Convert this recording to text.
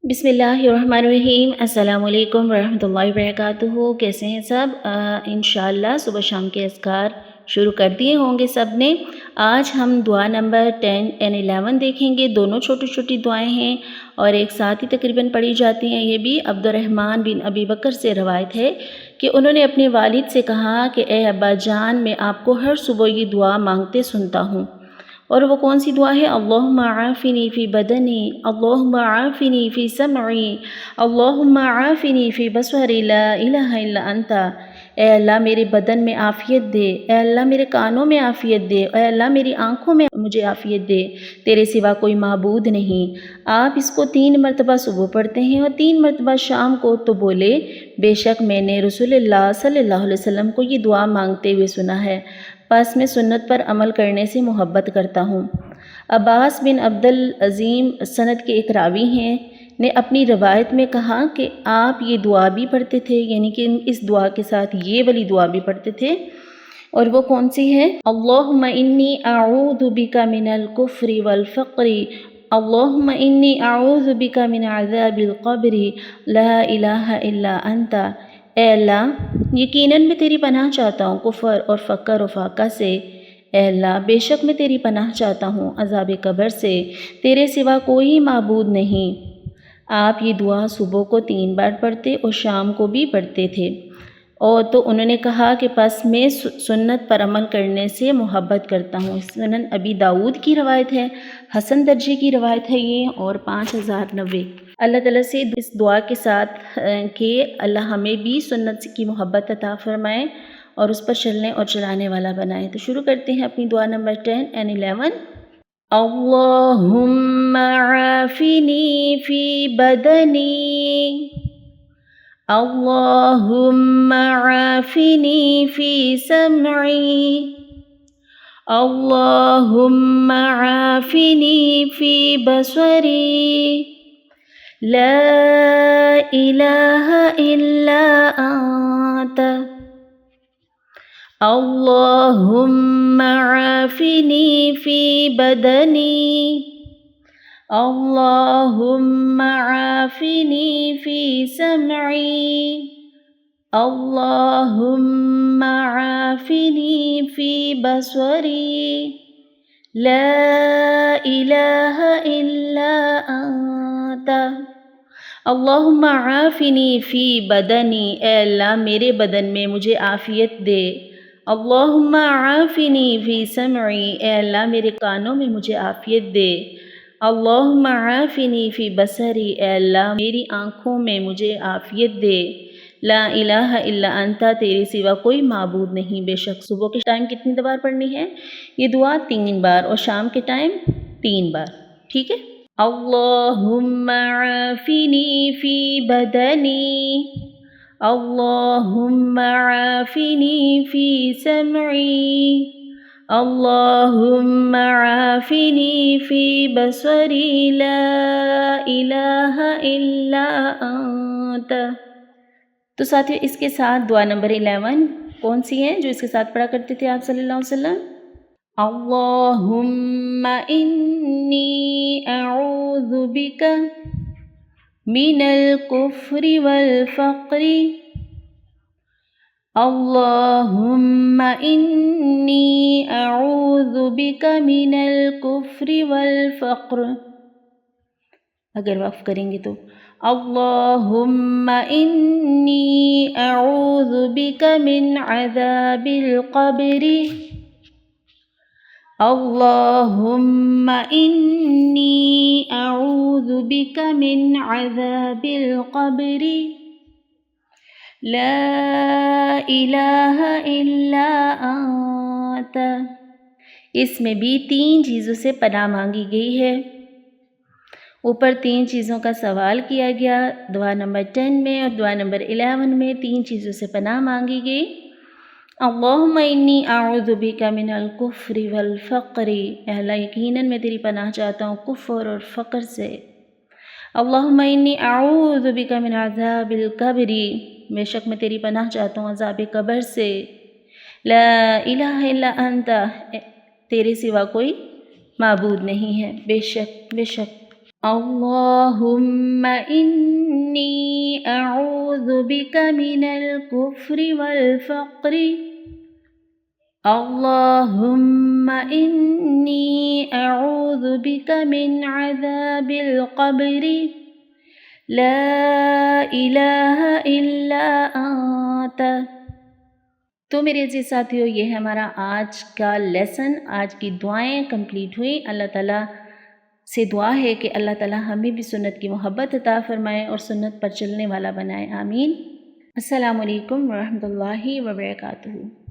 بسم اللہ الرحمن الرحیم۔ السلام علیکم ورحمۃ اللہ وبرکاتہ۔ کیسے ہیں سب؟ انشاءاللہ صبح شام کے اذکار شروع کر دیے ہوں گے سب نے۔ آج ہم دعا نمبر 10 and 11 دیکھیں گے۔ دونوں چھوٹی چھوٹی دعائیں ہیں اور ایک ساتھ ہی تقریباً پڑھی جاتی ہیں۔ یہ بھی عبدالرحمن بن ابی بکر سے روایت ہے کہ انہوں نے اپنے والد سے کہا کہ اے ابا جان، میں آپ کو ہر صبح یہ دعا مانگتے سنتا ہوں۔ اور وہ کون سی دعا ہے؟ اللہم عافنی فی بدنی، اللہم عافنی فی سمعی، اللہم عافنی فی بصری، لا الہ الا انت۔ اے اللہ میرے بدن میں عافیت دے، اے اللہ میرے کانوں میں عافیت دے، اے اللہ میری آنکھوں میں مجھے عافیت دے، تیرے سوا کوئی معبود نہیں۔ آپ اس کو 3 مرتبہ صبح پڑھتے ہیں اور 3 مرتبہ شام کو، تو بولے بے شک میں نے رسول اللہ صلی اللہ علیہ وسلم کو یہ دعا مانگتے ہوئے سنا ہے، پس میں سنت پر عمل کرنے سے محبت کرتا ہوں۔ عباس بن عبدالعظیم سند کے ایک راوی ہیں نے اپنی روایت میں کہا کہ آپ یہ دعا بھی پڑھتے تھے، یعنی کہ اس دعا کے ساتھ یہ والی دعا بھی پڑھتے تھے۔ اور وہ کون سی ہے؟ اللہم انی اعوذ بک من الکفر والفقر، اللہم انی اعوذ بک من عذاب القبر، لا الہ الا انت۔ اے اللہ یقیناً میں تیری پناہ چاہتا ہوں کفر اور فقر و فاقہ سے۔ اے اللہ بے شک میں تیری پناہ چاہتا ہوں عذاب قبر سے، تیرے سوا کوئی معبود نہیں۔ آپ یہ دعا صبح کو 3 بار پڑھتے اور شام کو بھی پڑھتے تھے۔ اور تو انہوں نے کہا کہ پس میں سنت پر عمل کرنے سے محبت کرتا ہوں۔ سنن ابی داؤد کی روایت ہے، حسن درجے کی روایت ہے یہ، اور 5090۔ اللہ تعالیٰ سے اس دعا کے ساتھ کہ اللہ ہمیں بھی سنت کی محبت عطا فرمائے اور اس پر چلنے اور چلانے والا بنائے۔ تو شروع کرتے ہیں اپنی دعا نمبر 10 and 11۔ اللہم عافنی فی بدنی، اللہم عافنی فی سمعی، اللہم عافنی فی بصری، لا الہ الا انت۔ اللہم عافنی فی بدنی، اللہم عافنی فی سمعی، اللہم عافنی فی بصری، لا الہ الا انت۔ اللہم عافنی فی بدنی، اے اللہ میرے بدن میں مجھے عافیت دے۔ اللہم عافنی فی سمعی، اے اللہ میرے کانوں میں مجھے عافیت دے۔ اللہم عافنی فی بصری، اے اللہ میری آنکھوں میں مجھے عافیت دے۔ لا الہ الا انت، تیرے سوا کوئی معبود نہیں۔ بے شک صبح کے ٹائم کتنی بار پڑھنی ہے یہ دعا؟ 3 بار، اور شام کے ٹائم 3 بار، ٹھیک ہے؟ اللہم عافنی فی بدنی، اللہم عافنی فی سمعی، اللہم عافنی فی بصری، لا الہ الا انت۔ تو ساتھیو اس کے ساتھ دعا نمبر 11 کون سی ہے جو اس کے ساتھ پڑھا کرتے تھے آپ صلی اللہ علیہ وسلم؟ اللہم انی اعوذ بک من الکفر والفقر، اللہم انی اعوذ بک من الکفر والفقر۔ اگر وقف کریں گے تو اللہم انی اعوذ بک من عذاب القبر، اللہم انی اعوذ بک من عذاب القبر، لا الہ الا انت۔ اس میں بھی 3 چیزوں سے پناہ مانگی گئی ہے۔ اوپر 3 چیزوں کا سوال کیا گیا دعا نمبر 10 میں، اور دعا نمبر 11 میں 3 چیزوں سے پناہ مانگی گئی۔ اللہم انی اعوذ بک من الکفر والفقر، اے اللہ یقیناً میں تیری پناہ چاہتا ہوں کفر اور فقر سے۔ اللہم انی اعوذ بک من عذاب القبر، بے شک میں تیری پناہ چاہتا ہوں عذاب قبر سے۔ لا الہ الا انت، تیرے سوا کوئی معبود نہیں ہے، بے شک اللہم انی اعوذ بک من الکفر والفقر اللہم انی اعوذ بک من عذاب القبر لا الہ الا انت۔ تو میرے عزیز ساتھیو، یہ ہے ہمارا آج کا لیسن، آج کی دعائیں کمپلیٹ ہوئی۔ اللہ تعالیٰ سے دعا ہے کہ اللہ تعالیٰ ہمیں بھی سنت کی محبت عطا فرمائے اور سنت پر چلنے والا بنائے، آمین۔ السلام علیکم ورحمۃ اللہ وبرکاتہ۔